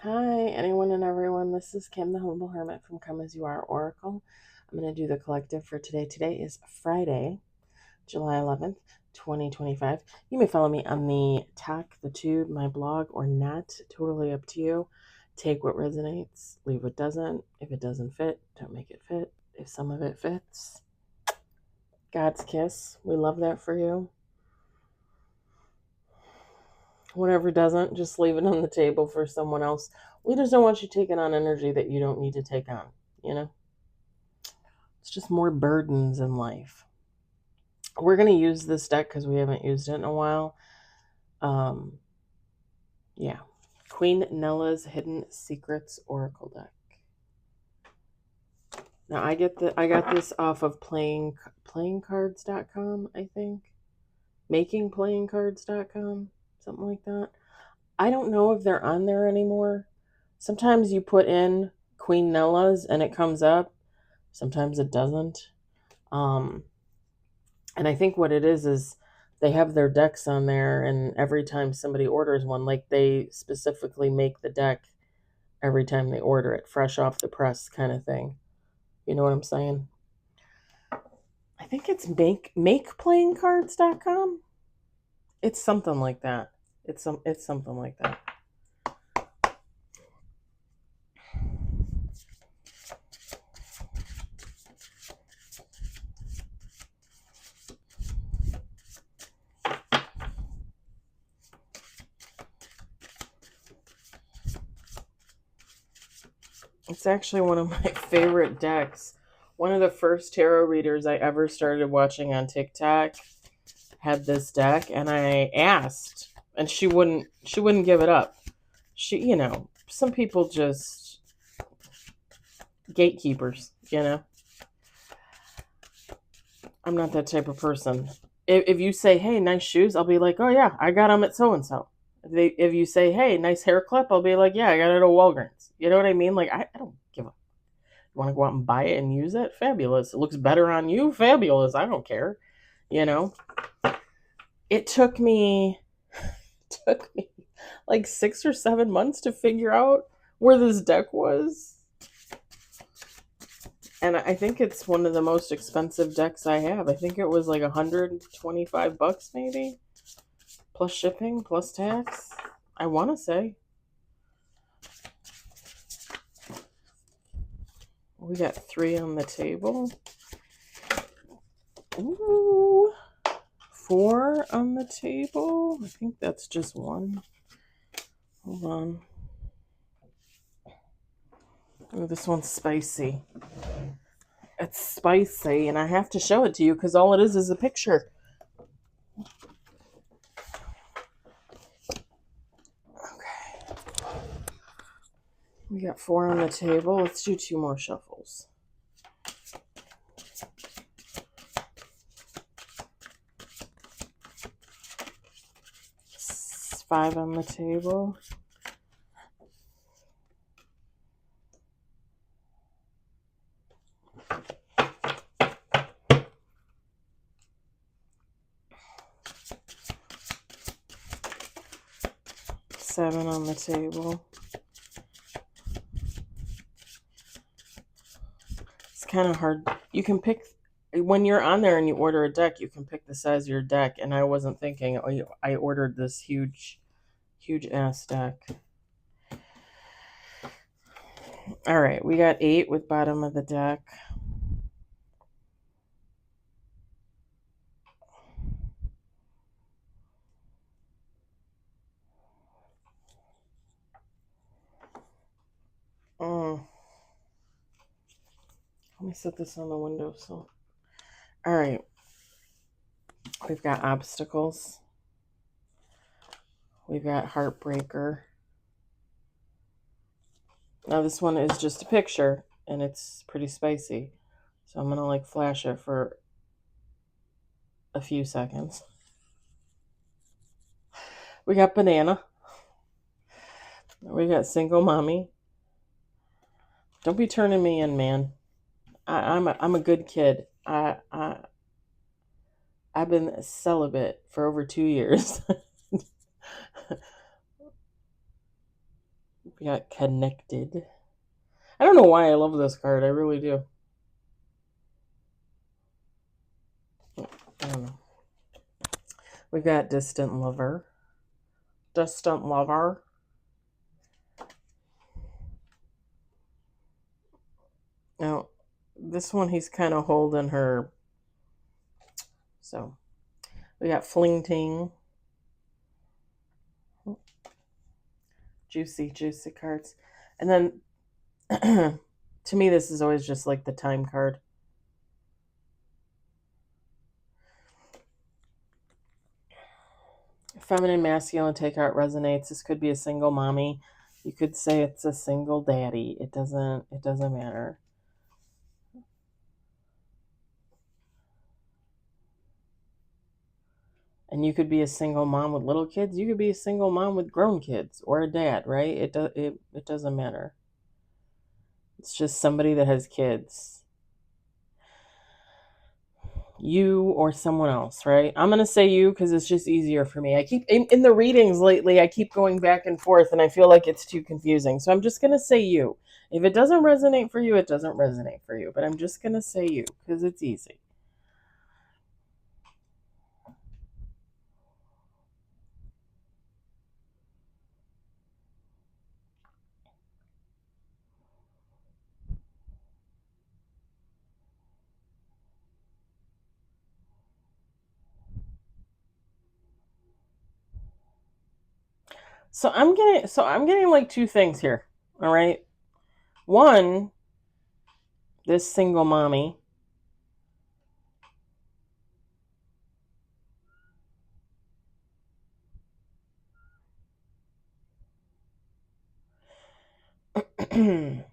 Hi, anyone and everyone. This is Kim, the Humble Hermit from Come As You Are Oracle. I'm going to do the collective for today. Today is Friday, July 11th, 2025. You may follow me on the Talk, the Tube, my blog, or not. Totally up to you. Take what resonates, leave what doesn't. If it doesn't fit, don't make it fit. If some of it fits, God's kiss. We love that for you. Whatever doesn't, just leave it on the table for someone else. We just don't want you taking on energy that you don't need to take on, you know? It's just more burdens in life. We're going to use this deck because we haven't used it in a while. Yeah. Queen Nella's Hidden Secrets Oracle deck. Now I got this off of playingcards.com, I think. Makingplayingcards.com, something like that. I don't know if they're on there anymore. Sometimes you put in Queen Nella's and it comes up. Sometimes it doesn't. And I think what it is they have their decks on there, and every time somebody orders one, like they specifically make the deck every time they order it, fresh off the press kind of thing. You know what I'm saying? I think it's makeplayingcards.com. It's something like that. It's something like that. It's actually one of my favorite decks. One of the first tarot readers I ever started watching on TikTok had this deck, and I asked, and she wouldn't give it up. Some people just gatekeepers, I'm not that type of person. If you say, "Hey, nice shoes," I'll be like, "Oh yeah, I got them at so and so." If you say, "Hey, nice hair clip," I'll be like, "Yeah, I got it at Walgreens." You know what I mean? Like I don't give a. You want to go out and buy it and use it? Fabulous. It looks better on you? Fabulous. I don't care. You know. It took me like 6 or 7 months to figure out where this deck was. And I think it's one of the most expensive decks I have. I think it was like $125 maybe, plus shipping, plus tax. I want to say. We got 3 on the table. Ooh. 4 on the table. I think that's just 1. Hold on. Oh, this one's spicy. It's spicy, and I have to show it to you because all it is a picture. Okay. We got 4 on the table. Let's do 2 more shuffles. 5 on the table. 7 on the table. It's kind of hard. You can pick, when you're on there and you order a deck, you can pick the size of your deck. And I wasn't thinking, I ordered this huge ass deck. All right, we got 8 with bottom of the deck. Let me set this on the windowsill. All right. We've got obstacles. We've got Heartbreaker. Now this one is just a picture, and it's pretty spicy. So I'm going to flash it for a few seconds. We got Banana. We got Single Mommy. Don't be turning me in, man. I'm a good kid. I've been celibate for over 2 years. We got connected. I don't know why I love this card. I really do. I don't know. We got distant lover. Distant lover. Now, this one he's kind of holding her. So we got flinting. Juicy, juicy cards. And then to me, this is always just like the time card. Feminine, masculine, take out resonates. This could be a single mommy. You could say it's a single daddy. It doesn't matter. And you could be a single mom with little kids. You could be a single mom with grown kids or a dad, right? It doesn't matter. It's just somebody that has kids. You or someone else, right? I'm going to say you because it's just easier for me. I keep, in the readings lately, I keep going back and forth and I feel like it's too confusing. So I'm just going to say you. If it doesn't resonate for you, it doesn't resonate for you. But I'm just going to say you because it's easy. So I'm getting like two things here. All right. One, this single mommy. The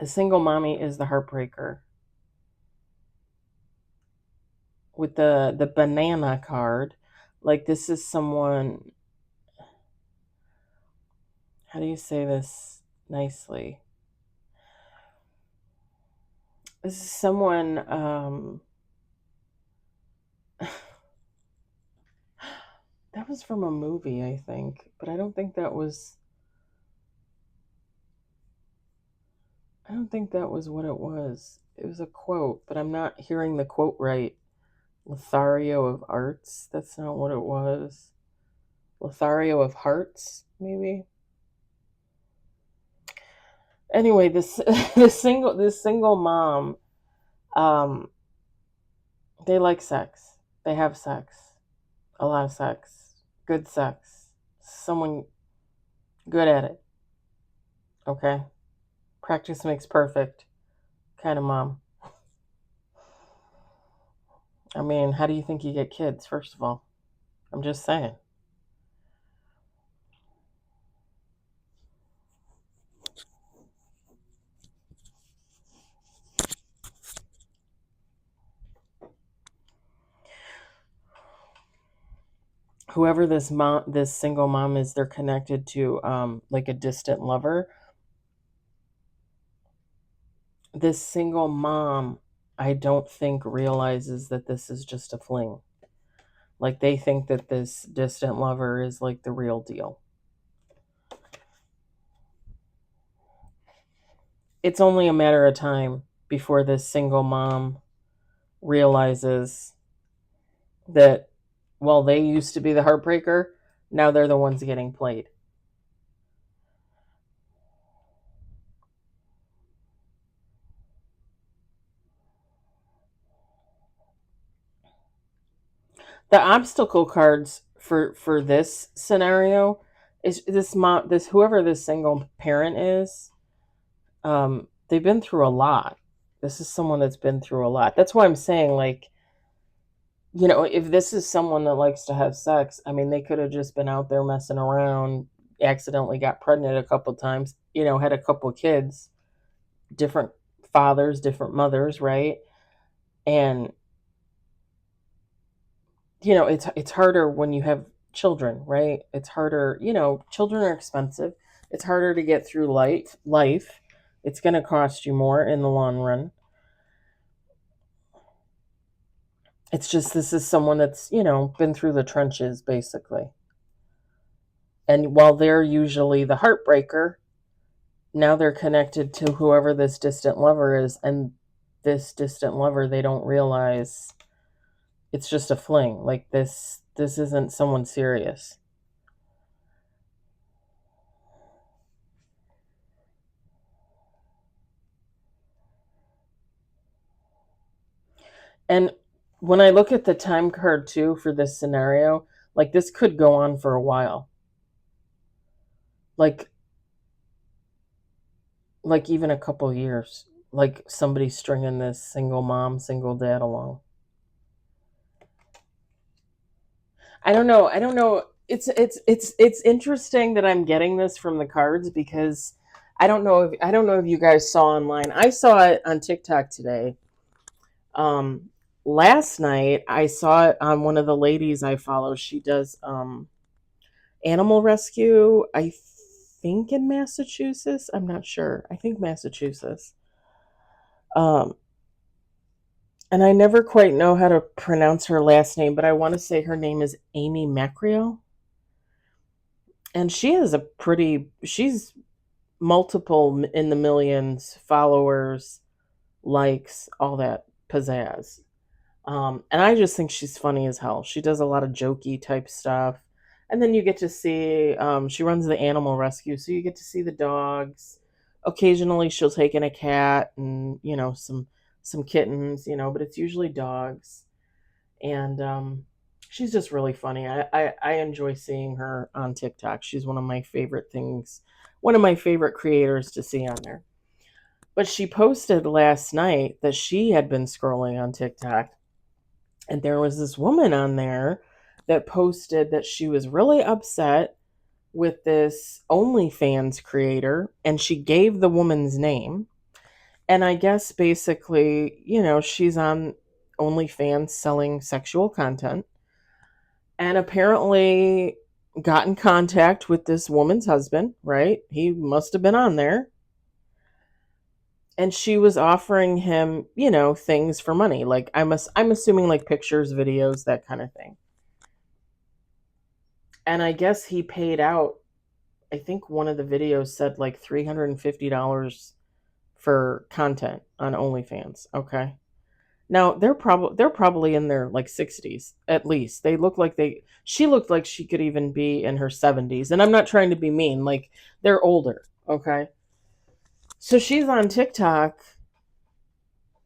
single mommy is the heartbreaker. With the banana card, like this is someone, how do you say this nicely? This is someone that was from a movie, I think, but I don't think that was what it was. It was a quote, but I'm not hearing the quote right. Lothario of Arts. That's not what it was. Lothario of Hearts, maybe. Anyway, this this single mom, um, they like sex. They have sex, a lot of sex, good sex. Someone good at it. Okay, practice makes perfect, kind of mom. I mean, how do you think you get kids? First of all, I'm just saying. Whoever this single mom is, they're connected to like a distant lover. This single mom, I don't think realizes that this is just a fling. Like they think that this distant lover is like the real deal. It's only a matter of time before this single mom realizes that, well, they used to be the heartbreaker, now they're the ones getting played. The obstacle cards for this scenario is this mom, this whoever this single parent is, they've been through a lot. This is someone that's been through a lot. That's why I'm saying, like, if this is someone that likes to have sex, I mean, they could have just been out there messing around, accidentally got pregnant a couple times, had a couple kids, different fathers, different mothers, right? And it's harder when you have children, right? It's harder, children are expensive. It's harder to get through life. It's going to cost you more in the long run. It's just this is someone that's, been through the trenches basically. And while they're usually the heartbreaker, now they're connected to whoever this distant lover is. And this distant lover, they don't realize it's just a fling. Like this isn't someone serious. And when I look at the time card too for this scenario, like this could go on for a while. Like even a couple years. Like somebody stringing this single mom, single dad along. I don't know. I don't know. It's interesting that I'm getting this from the cards because I don't know if you guys saw online. I saw it on TikTok today. Um Last night I saw it on one of the ladies I follow. She does animal rescue, I think in Massachusetts. I'm not sure. I think Massachusetts. Um and I never quite know how to pronounce her last name, but I want to say her name is Amy Macrio. And she has she's multiple in the millions followers, likes, all that pizzazz. And I just think she's funny as hell. She does a lot of jokey type stuff. And then you get to see, she runs the animal rescue, so you get to see the dogs. Occasionally she'll take in a cat and, some kittens, but it's usually dogs. And she's just really funny. I enjoy seeing her on TikTok. She's one of my favorite things, one of my favorite creators to see on there. But she posted last night that she had been scrolling on TikTok, and there was this woman on there that posted that she was really upset with this OnlyFans creator, and she gave the woman's name. And I guess basically, she's on OnlyFans selling sexual content, and apparently got in contact with this woman's husband, right? He must have been on there. And she was offering him, things for money. Like I'm assuming like pictures, videos, that kind of thing. And I guess he paid out, I think one of the videos said like $350 for content on OnlyFans. Okay. Now they're probably in their like 60s at least. She looked like she could even be in her 70s. And I'm not trying to be mean, like they're older, okay? So she's on TikTok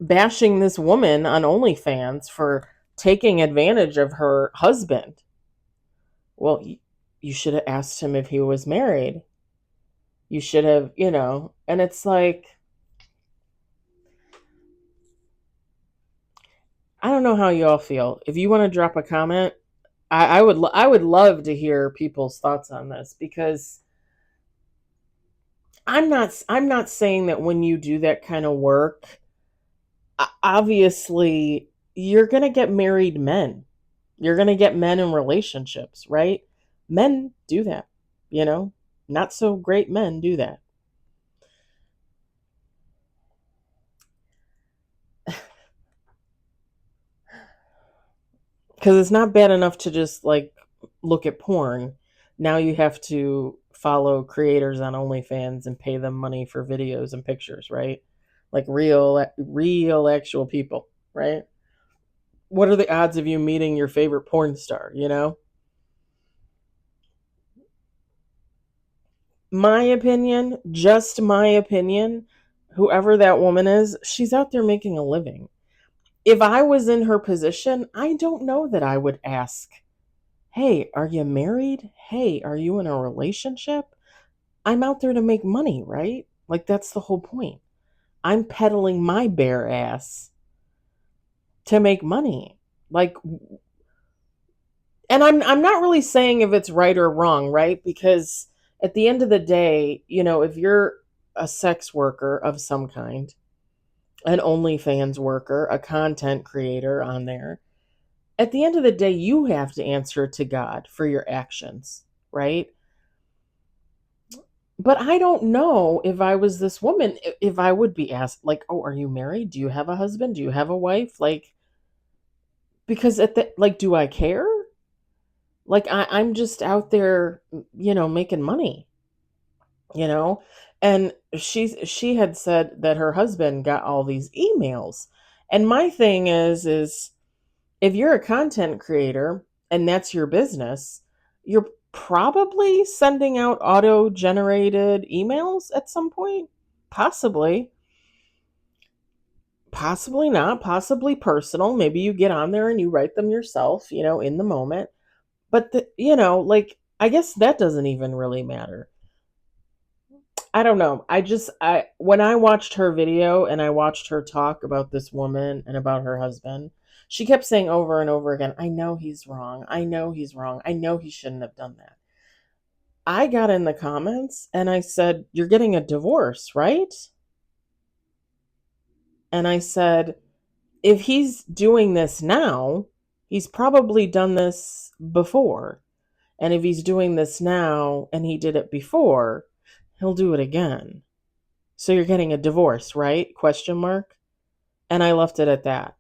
bashing this woman on OnlyFans for taking advantage of her husband. Well, you should have asked him if he was married. You should have, and it's like, I don't know how you all feel. If you want to drop a comment, I would love to hear people's thoughts on this, because I'm not saying that when you do that kind of work, obviously you're going to get married men. You're going to get men in relationships, right? Men do that, you know? Not so great men do that. Because it's not bad enough to just like look at porn. Now you have to follow creators on OnlyFans and pay them money for videos and pictures, right? Like real actual people, right? What are the odds of you meeting your favorite porn star? My opinion, just my opinion, whoever that woman is, she's out there making a living. If I was in her position, I don't know that I would ask, hey, are you married? Hey, are you in a relationship? I'm out there to make money, right? Like, that's the whole point. I'm peddling my bare ass to make money. Like, and I'm not really saying if it's right or wrong, right? Because at the end of the day, if you're a sex worker of some kind, an OnlyFans worker, a content creator on there, at the end of the day, you have to answer to God for your actions, right? But I don't know if I was this woman, if I would be asked, like, oh, are you married? Do you have a husband? Do you have a wife? Like, because do I care? Like I'm just out there, making money, you know? And she had said that her husband got all these emails. And my thing is if you're a content creator and that's your business, you're probably sending out auto-generated emails at some point. Possibly. Possibly not, possibly personal. Maybe you get on there and you write them yourself, in the moment. But like I guess that doesn't even really matter. I don't know. I when I watched her video and I watched her talk about this woman and about her husband, she kept saying over and over again, I know he's wrong. I know he's wrong. I know he shouldn't have done that. I got in the comments and I said, "You're getting a divorce, right?" And I said, "If he's doing this now, he's probably done this before. And if he's doing this now and he did it before, he'll do it again. So you're getting a divorce, right? Question mark. And I left it at that.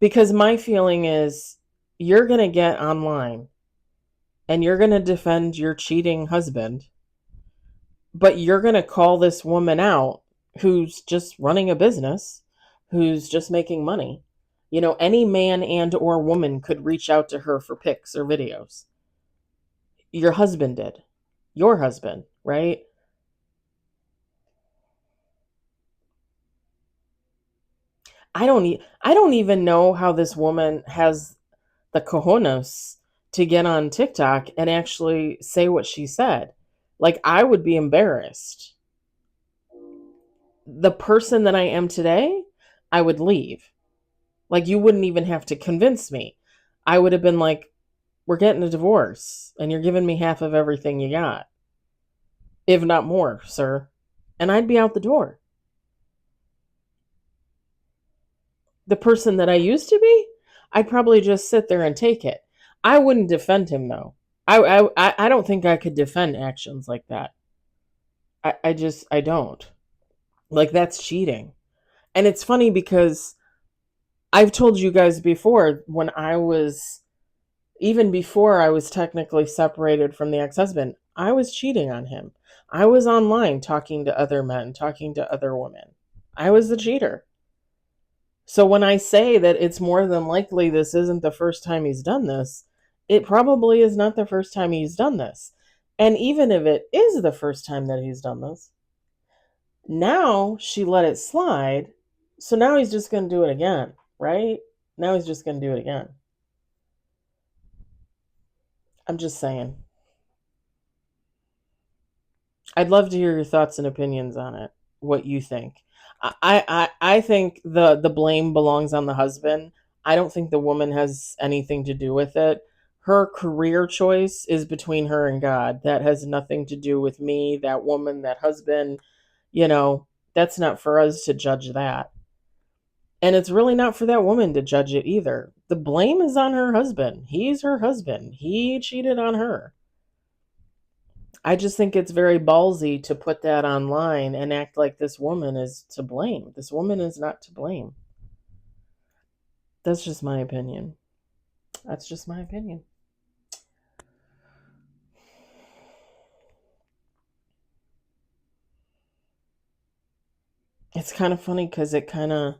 Because my feeling is you're going to get online and you're going to defend your cheating husband, but you're going to call this woman out who's just running a business, who's just making money. Any man and or woman could reach out to her for pics or videos. Your husband did. Your husband, right? I don't even know how this woman has the cojones to get on TikTok and actually say what she said. Like I would be embarrassed. The person that I am today, I would leave. Like you wouldn't even have to convince me. I would have been like, we're getting a divorce and you're giving me half of everything you got, if not more, sir. And I'd be out the door. The person that I used to be, I'd probably just sit there and take it. I wouldn't defend him though. I don't think I could defend actions like that. I don't. Like that's cheating. And it's funny because I've told you guys before when I was even before I was technically separated from the ex-husband, I was cheating on him. I was online talking to other men, talking to other women. I was the cheater. So when I say that it's more than likely this isn't the first time he's done this, it probably is not the first time he's done this. And even if it is the first time that he's done this, now she let it slide. So now he's just going to do it again, right? Now he's just going to do it again. I'm just saying. I'd love to hear your thoughts and opinions on it. What you think? I think the blame belongs on the husband. I don't think the woman has anything to do with it. Her career choice is between her and God. That has nothing to do with me, that woman, that husband. You know, that's not for us to judge that. And it's really not for that woman to judge it either. The blame is on her husband. He's her husband. He cheated on her. I just think it's very ballsy to put that online and act like this woman is to blame. This woman is not to blame. That's just my opinion. That's just my opinion. It's kind of funny because it kind of,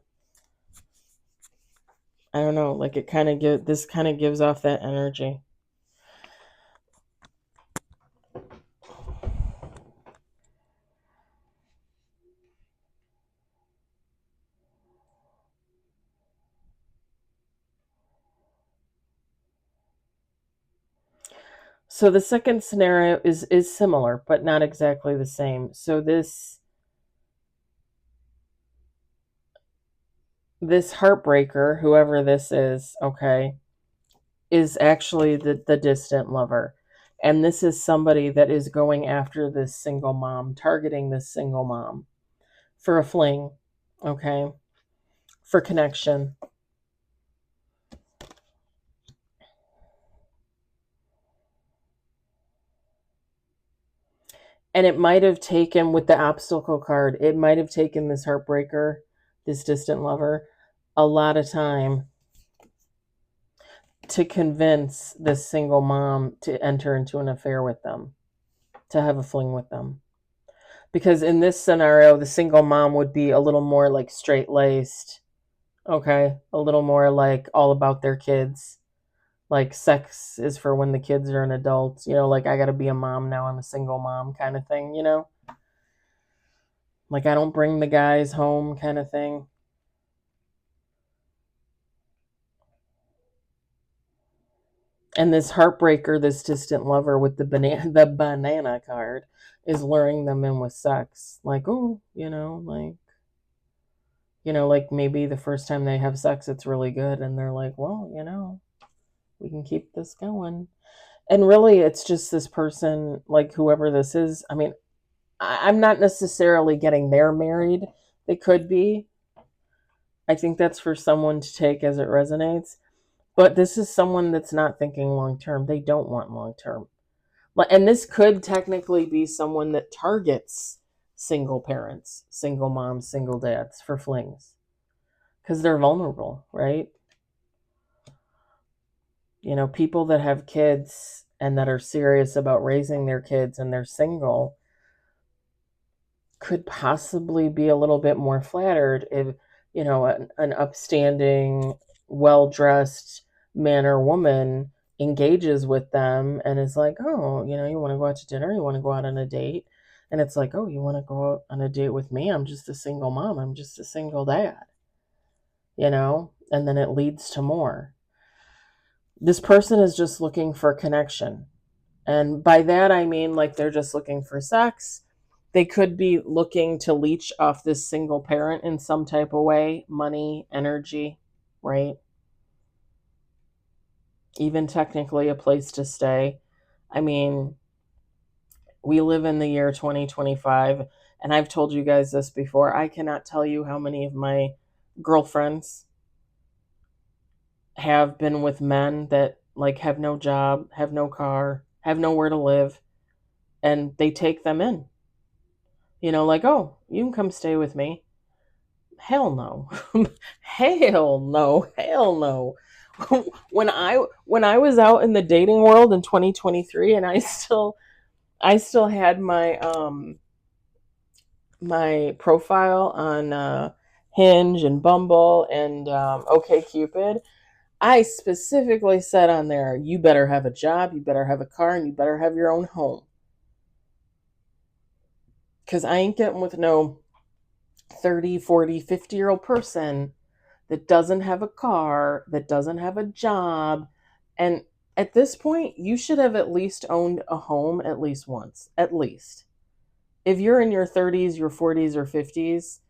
I don't know, like it kind of this kind of gives off that energy. So the second scenario is similar, but not exactly the same. So this heartbreaker, whoever this is, okay, is actually the distant lover. And this is somebody that is going after this single mom, targeting this single mom for a fling, okay, for connection. And it might have taken, with the obstacle card, it might have taken this heartbreaker, this distant lover, a lot of time to convince this single mom to enter into an affair with them, to have a fling with them. Because in this scenario, the single mom would be a little more like straight laced, okay? A little more like all about their kids. Like sex is for when the kids are an adult, like I gotta be a mom now, I'm a single mom kind of thing, Like I don't bring the guys home kind of thing. And this heartbreaker, this distant lover with the banana card is luring them in with sex. Like, oh, like maybe the first time they have sex, it's really good. And they're like, well, we can keep this going. And really, it's just this person, like whoever this is. I mean, I'm not necessarily getting they're married. They could be. I think that's for someone to take as it resonates. But this is someone that's not thinking long term. They don't want long term. And this could technically be someone that targets single parents, single moms, single dads for flings because they're vulnerable, right? People that have kids and that are serious about raising their kids and they're single could possibly be a little bit more flattered if, an upstanding, well-dressed man or woman engages with them and is like, oh, you want to go out to dinner, you want to go out on a date. And it's like, oh, you want to go out on a date with me? I'm just a single mom. I'm just a single dad, and then it leads to more. This person is just looking for connection. And by that, I mean, like, they're just looking for sex. They could be looking to leech off this single parent in some type of way, money, energy, right? Even technically a place to stay. I mean, we live in the year 2025, and I've told you guys this before. I cannot tell you how many of my girlfriends have been with men that like have no job, have no car, have nowhere to live, and they take them in. Like, oh, you can come stay with me. Hell no. Hell no. Hell no. When I was out in the dating world in 2023 and I still had my profile on Hinge and Bumble and OkCupid, I specifically said on there, you better have a job, you better have a car, and you better have your own home. Because I ain't getting with no 30, 40, 50-year-old person that doesn't have a car, that doesn't have a job. And at this point, you should have at least owned a home at least once, at least. If you're in your 30s, your 40s, or 50s,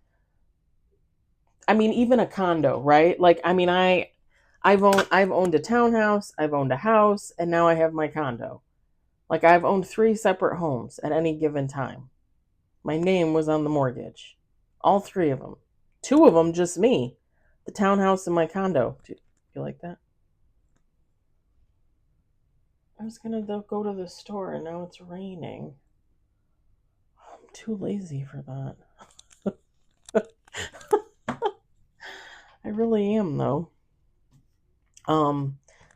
I mean, even a condo, right? Like, I mean, I've owned a townhouse, I've owned a house, and now I have my condo. Like, I've owned 3 separate homes at any given time. My name was on the mortgage. All 3 of them. 2 of them just me. The townhouse and my condo. Do you like that? I was gonna go to the store and now it's raining. I'm too lazy for that. I really am though.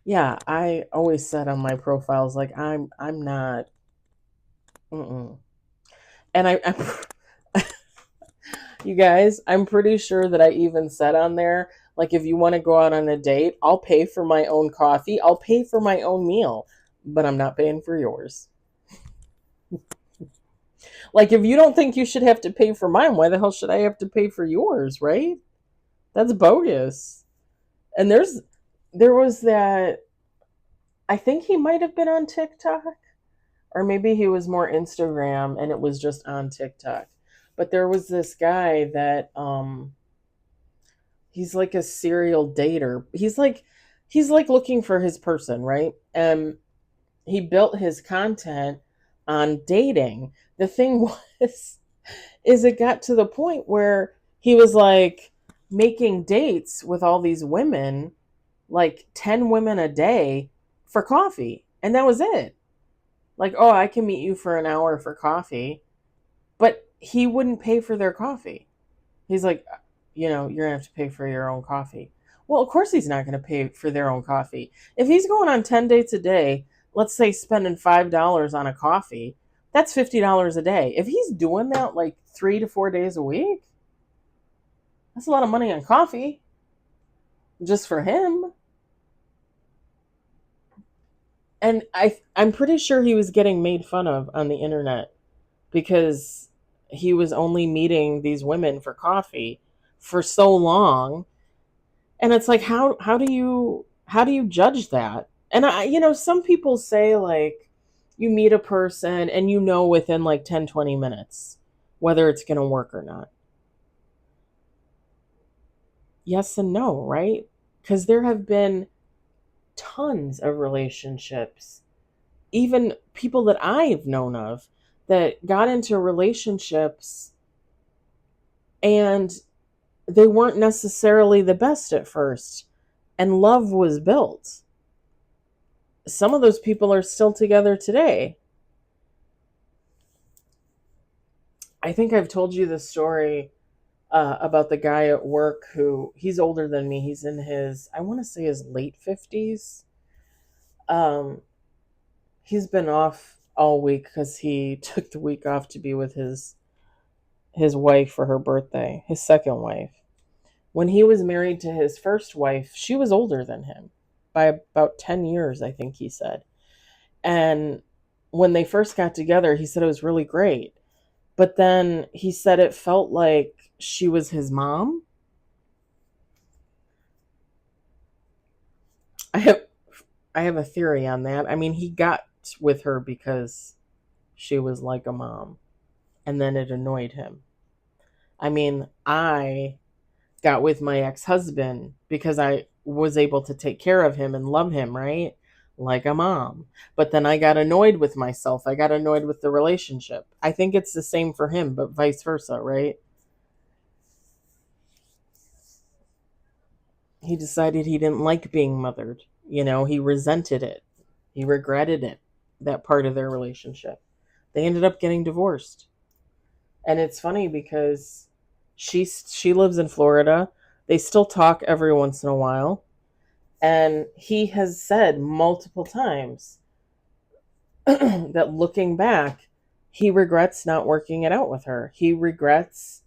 Yeah, I always said on my profiles like I'm not. Mm-mm. And you guys, I'm pretty sure that I even said on there, like, if you want to go out on a date, I'll pay for my own coffee, I'll pay for my own meal, but I'm not paying for yours. Like, if you don't think you should have to pay for mine, why the hell should I have to pay for yours, right? That's bogus. And there was that, I think he might have been on TikTok, or maybe he was more Instagram and it was just on TikTok. But there was this guy that he's like a serial dater. He's like looking for his person, right? And he built his content on dating. The thing was is it got to the point where he was like making dates with all these women, like 10 women a day for coffee. And that was it. Like, oh, I can meet you for an hour for coffee. But he wouldn't pay for their coffee. He's like, you're going to have to pay for your own coffee. Well, of course he's not going to pay for their own coffee. If he's going on 10 dates a day, let's say spending $5 on a coffee, that's $50 a day. If he's doing that like 3 to 4 days a week, that's a lot of money on coffee just for him. And I'm pretty sure he was getting made fun of on the internet because he was only meeting these women for coffee for so long. And it's like, how do you judge that? And some people say, like, you meet a person and within like 10-20 minutes whether it's going to work or not. Yes and no, right? Because there have been tons of relationships, even people that I've known of, that got into relationships and they weren't necessarily the best at first, and love was built. Some of those people are still together today. I think I've told you the story about the guy at work who, he's older than me. He's in his, I want to say his late 50s. He's been off all week because he took the week off to be with his wife for her birthday, his second wife. When he was married to his first wife, she was older than him by about 10 years, I think he said. And when they first got together, he said it was really great. But then he said it felt like she was his mom. I have I have a theory on that. I mean, he got with her because she was like a mom, and then it annoyed him. I mean, I got with my ex-husband because I was able to take care of him and love him, right? Like a mom. But then I got annoyed with myself. I got annoyed with the relationship. I think it's the same for him, but vice versa, right? He decided he didn't like being mothered. He resented it. He regretted it, that part of their relationship. They ended up getting divorced. And it's funny because she lives in Florida. They still talk every once in a while. And he has said multiple times that looking back, he regrets not working it out with her. He regrets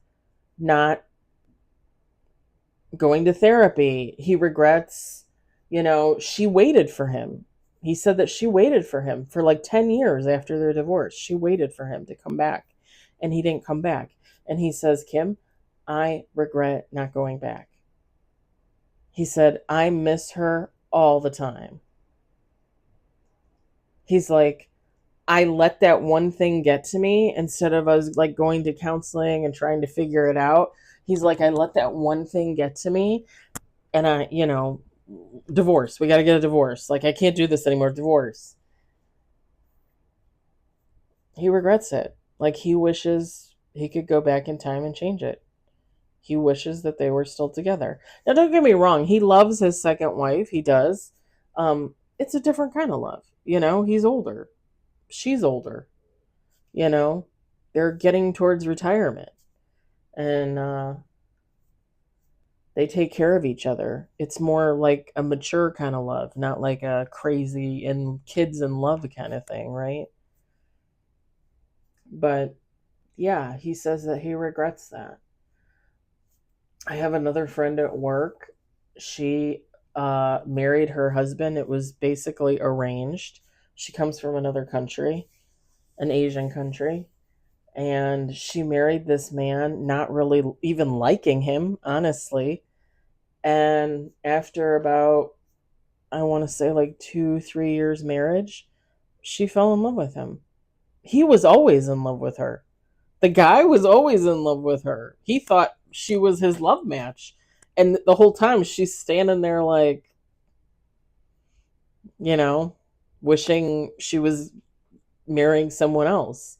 not going to therapy. He regrets, she waited for him. He said that she waited for him for like 10 years after their divorce. She waited for him to come back, and he didn't come back. And he says, Kim, I regret not going back. He said, I miss her all the time. He's like, I let that one thing get to me instead of us like going to counseling and trying to figure it out. He's like, I let that one thing get to me, and divorce. We got to get a divorce. Like, I can't do this anymore. Divorce. He regrets it. Like, he wishes he could go back in time and change it. He wishes that they were still together. Now, don't get me wrong. He loves his second wife. He does. It's a different kind of love. He's older. She's older. You know, they're getting towards retirement. And they take care of each other. It's more like a mature kind of love, not like a crazy and kids in love kind of thing, right? But yeah, he says that he regrets that. I have another friend at work. She married her husband. It was basically arranged. She comes from another country, an Asian country. And she married this man, not really even liking him, honestly. And after about, I want to say like 2-3 years marriage, she fell in love with him. He was always in love with her. The guy was always in love with her. He thought she was his love match. And the whole time she's standing there like, you know, wishing she was marrying someone else.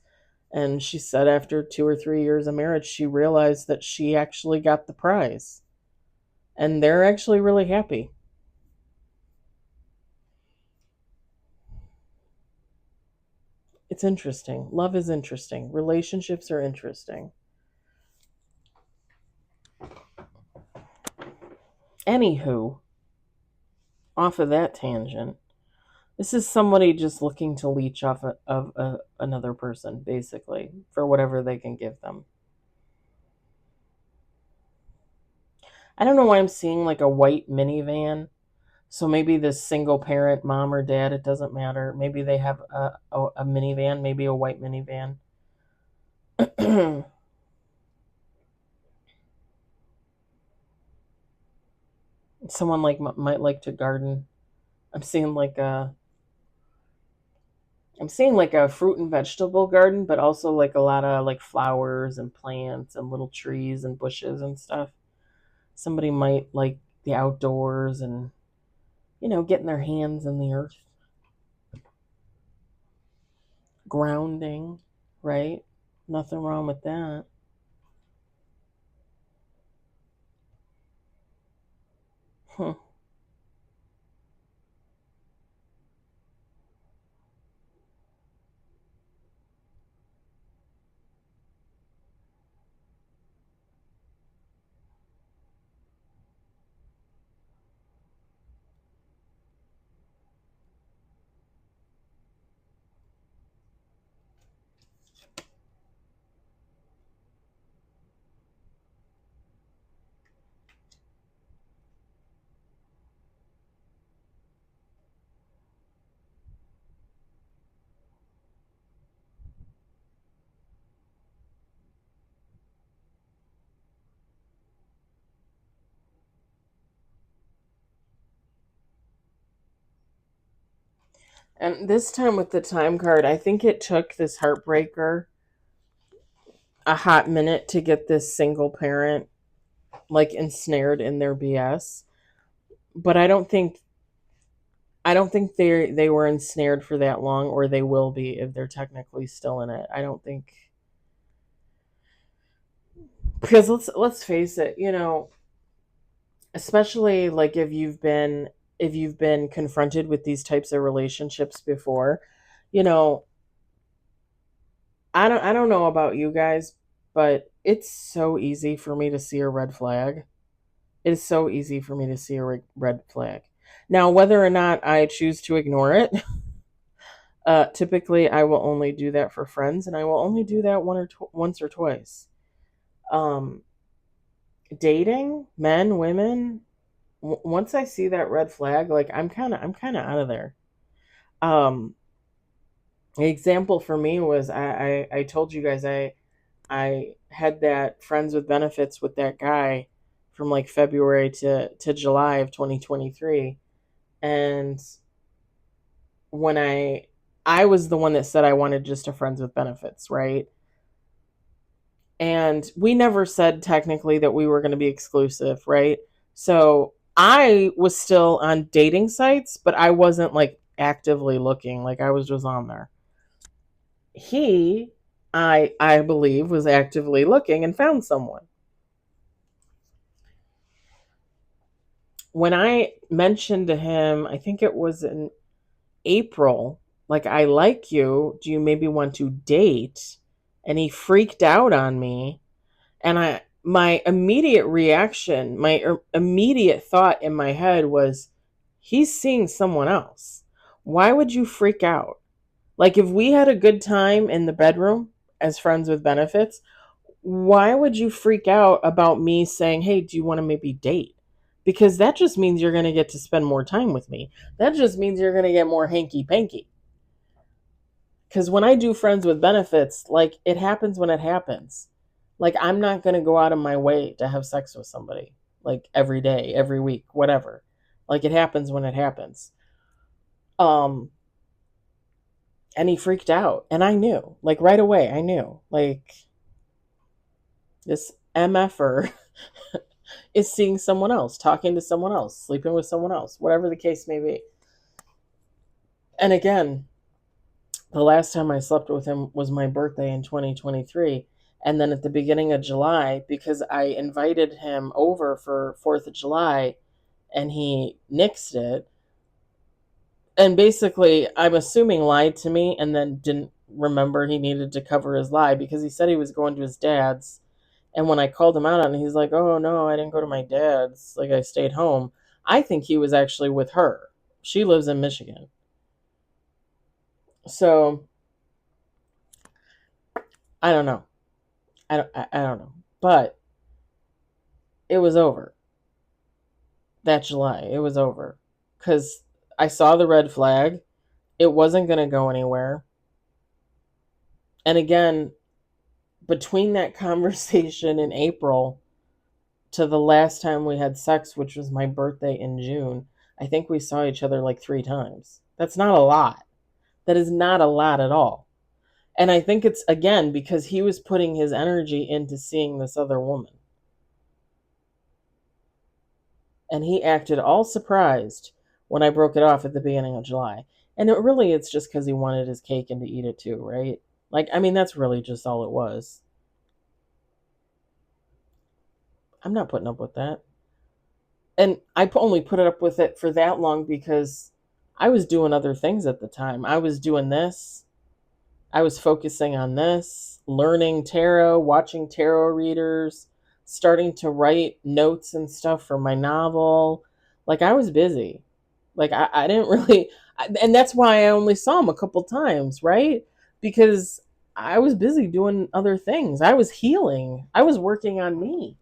And she said after 2 or 3 years of marriage, she realized that she actually got the prize. And they're actually really happy. It's interesting. Love is interesting. Relationships are interesting. Anywho, off of that tangent, this is somebody just looking to leech off of another person, basically, for whatever they can give them. I don't know why I'm seeing like a white minivan. So maybe this single parent, mom or dad, it doesn't matter. Maybe they have a minivan, maybe a white minivan. Someone like might like to garden. I'm seeing like a I'm seeing like a fruit and vegetable garden, but also like a lot of like flowers and plants and little trees and bushes and stuff. Somebody might like the outdoors and getting their hands in the earth, grounding, right? Nothing wrong with that. Huh. And this time with the time card, I think it took this heartbreaker a hot minute to get this single parent like ensnared in their BS. But I don't think they were ensnared for that long, or they will be if they're technically still in it. I don't think, because let's face it, especially like if you've been confronted with these types of relationships before, you know, I don't know about you guys, but it's so easy for me to see a red flag. It is so easy for me to see a red flag. Now, whether or not I choose to ignore it, typically I will only do that for friends, and I will only do that once or twice. Um, Dating, men, women, once I see that red flag, like I'm kind of out of there. Um, an example for me was I told you guys I had that friends with benefits with that guy from like February to July of 2023. And when I was the one that said I wanted just a friends with benefits, right? And we never said technically that we were going to be exclusive, right? So I was still on dating sites, but I wasn't like actively looking, like I was just on there. He, I believe, was actively looking and found someone. When I mentioned to him, I think it was in April, like, I like you. Do you maybe want to date? And he freaked out on me. And my immediate reaction, immediate thought in my head was, he's seeing someone else. Why would you freak out? Like, if we had a good time in the bedroom as friends with benefits, why would you freak out about me saying, hey, do you want to maybe date? Because that just means you're going to get to spend more time with me. That just means you're going to get more hanky panky. Because when I do friends with benefits, like, it happens when it happens. Like, I'm not going to go out of my way to have sex with somebody, like, every day, every week, whatever. Like, it happens when it happens. Um, and he freaked out. And I knew, like, right away, I knew, like, this MFer is seeing someone else, talking to someone else, sleeping with someone else, whatever the case may be. And again, the last time I slept with him was my birthday in 2023. And then at the beginning of July, because I invited him over for 4th of July and he nixed it. And basically, I'm assuming lied to me and then didn't remember he needed to cover his lie, because he said he was going to his dad's And when I called him out on it, he's like, oh no, I didn't go to my dad's. Like, I stayed home. I think he was actually with her. She lives in Michigan. So I don't know. I don't know. But it was over. That July, it was over. Because I saw the red flag. It wasn't going to go anywhere. And again, between that conversation in April to the last time we had sex, which was my birthday in June, I think we saw each other like 3 times. That's not a lot. That is not a lot at all. And I think it's, again, because he was putting his energy into seeing this other woman. And he acted all surprised when I broke it off at the beginning of July. And it's just because he wanted his cake and to eat it too, right? Like, I mean, that's really just all it was. I'm not putting up with that. And I only put it up with it for that long because I was doing other things at the time. I was doing this. I was focusing on this, learning tarot, watching tarot readers, starting to write notes and stuff for my novel. Like, I was busy. Like, I didn't really, and that's why I only saw him a couple times, right? Because I was busy doing other things. I was healing. I was working on me.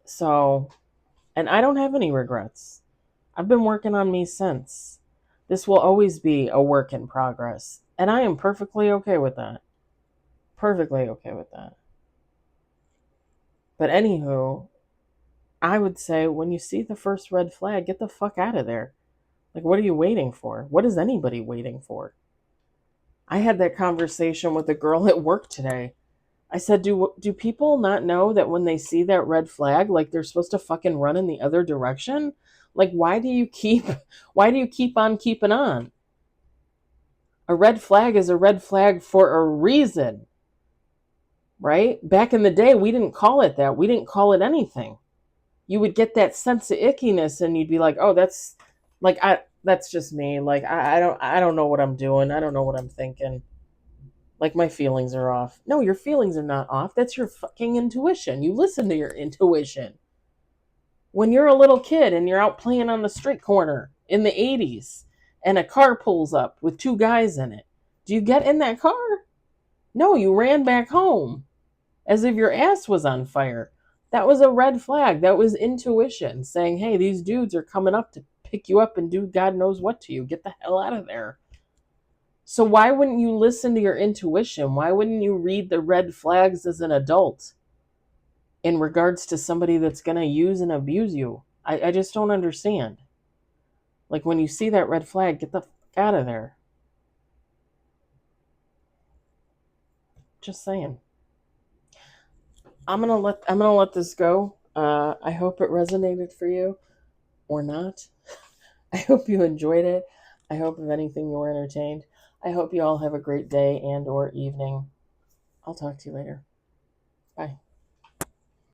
So, and I don't have any regrets. I've been working on me since. This will always be a work in progress. And I am perfectly okay with that. Perfectly okay with that. But anywho, I would say when you see the first red flag, get the fuck out of there. Like, what are you waiting for? What is anybody waiting for? I had that conversation with a girl at work today. I said, do people not know that when they see that red flag, like, they're supposed to fucking run in the other direction? Like, why do you keep on keeping on? A red flag is a red flag for a reason, right? Back in the day, we didn't call it that. We didn't call it anything. You would get that sense of ickiness and you'd be like, oh, that's just me. Like, I don't know what I'm doing. I don't know what I'm thinking. Like, my feelings are off. No, your feelings are not off. That's your fucking intuition. You listen to your intuition. When you're a little kid and you're out playing on the street corner in the 80s and a car pulls up with 2 guys in it, do you get in that car? No, you ran back home as if your ass was on fire. That was a red flag. That was intuition saying, hey, these dudes are coming up to pick you up and do God knows what to you. Get the hell out of there. So why wouldn't you listen to your intuition? Why wouldn't you read the red flags as an adult in regards to somebody that's going to use and abuse you? I just don't understand. Like, when you see that red flag, get the fuck out of there. Just saying. I'm gonna let this go. I hope it resonated for you or not. I hope you enjoyed it. I hope, if anything, you were entertained. I hope you all have a great day and or evening. I'll talk to you later. Bye.